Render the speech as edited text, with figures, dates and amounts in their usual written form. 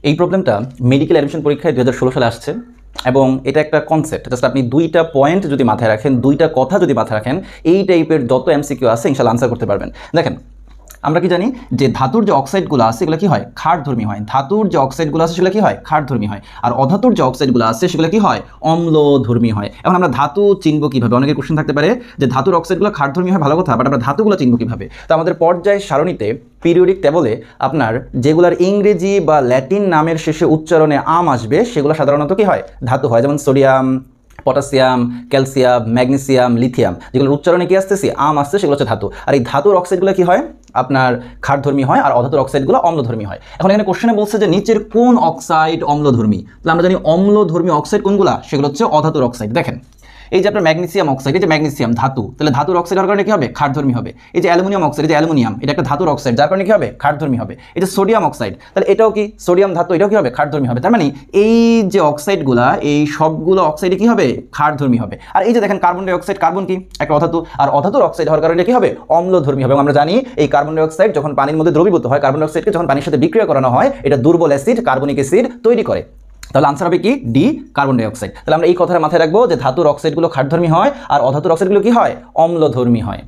এই প্রবলেমটা medical admission পরীক্ষায় 2016 সালে আসছে এবং এটা একটা কনসেপ্ট। জাস্ট আপনি দুইটা পয়েন্ট যদি মাথায় রাখেন, দুইটা কথা যদি মাথায় রাখেন, এই টাইপের যত এমসিকিউ আছে ইনশাআল্লাহ আনসার করতে পারবেন। দেখেন, আমরা কি জানি যে ধাতুর যে অক্সাইডগুলো আছে সেগুলো কি হয়? ক্ষারধর্মী হয়। ধাতুর যে অক্সাইডগুলো আছে সেগুলো কি হয়? ক্ষারধর্মী হয়। আর অধাতুর যে অক্সাইডগুলো আছে সেগুলো কি হয়? অম্লধর্মী হয়। এখন আমরা ধাতু চিনব কিভাবে? অনেকের কোশ্চেন থাকতে পারে যে ধাতুর অক্সাইডগুলো ক্ষারধর্মী হয়, ভালো কথা, বাট আমরা ধাতুগুলো চিনব কিভাবে? তো আমাদের পর্যায় সারণীতে পিরিয়ডিক টেবলে আপনার যেগুলোর ইংরেজি বা ল্যাটিন নামের শেষে উচ্চারণে আম আসবে সেগুলো সাধারণত কি হয়? ধাতু হয়। যেমন sodium, potassium, calcium, magnesium, lithium, যেগুলোর উচ্চারণে কি আসতেছে? আম আসছে, সেগুলো হচ্ছে ধাতু। আর এই ধাতুর অক্সাইডগুলো কি হয়? আপনার ক্ষারধর্মী হয়, আর অধাতুর অক্সাইডগুলো অম্লধর্মী হয়। এখন এখানে কোশ্চেনে বলছে যে নিচের কোন অক্সাইড অম্লধর্মী? তাহলে আমরা জানি অম্লধর্মী অক্সাইড কোনগুলা? সেগুলো হচ্ছে অধাতুর অক্সাইড। দেখেন, এই যে আপনার ম্যাগনেসিয়াম অক্সাইড, এই যে ম্যাগনেসিয়াম ধাতু, তাহলে ধাতুর অক্সাইড হওয়ার কারণে কি হবে? ক্ষারধর্মী হবে। এই যে অ্যালুমিনিয়াম অক্সাইড, এই যে অ্যালুমিনিয়াম, এটা একটা ধাতুর অক্সাইড, যার কারণে কি হবে? ক্ষারধর্মী হবে। এই যে সোডিয়াম অক্সাইড, তাহলে এটাও কি সোডিয়াম ধাতু, এটাও কি হবে? ক্ষারধর্মী হবে। তার মানে এই যে অক্সাইডগুলা, এই সবগুলো অক্সাইডে কি হবে? ক্ষারধর্মী হবে। আর এই যে দেখেন কার্বন ডাই অক্সাইড, কার্বন কি একটা অধাতু, আর অধাতুর অক্সাইড হওয়ার কারণে কি হবে? অম্লধর্মী হবে। আমরা জানি এই কার্বন ডাই অক্সাইড যখন পানির মধ্যে দ্রবীভূত হয়, কার্বন ডাই অক্সাইডকে যখন পানির সাথে বিক্রিয়া করানো হয়, এটা দুর্বল অ্যাসিড, কার্বনিক অ্যাসিড তৈরি করে। তাহলে আনসার হবে কি? D, carbon die oxide. তাহলে আমরা এই কথাটা মাথায় রাখবো যে ধাতুর অক্সাইডগুলো ক্ষারধর্মী হয় আর অধাতুর অক্সাইডগুলো কি হয়? অম্লধর্মী হয়।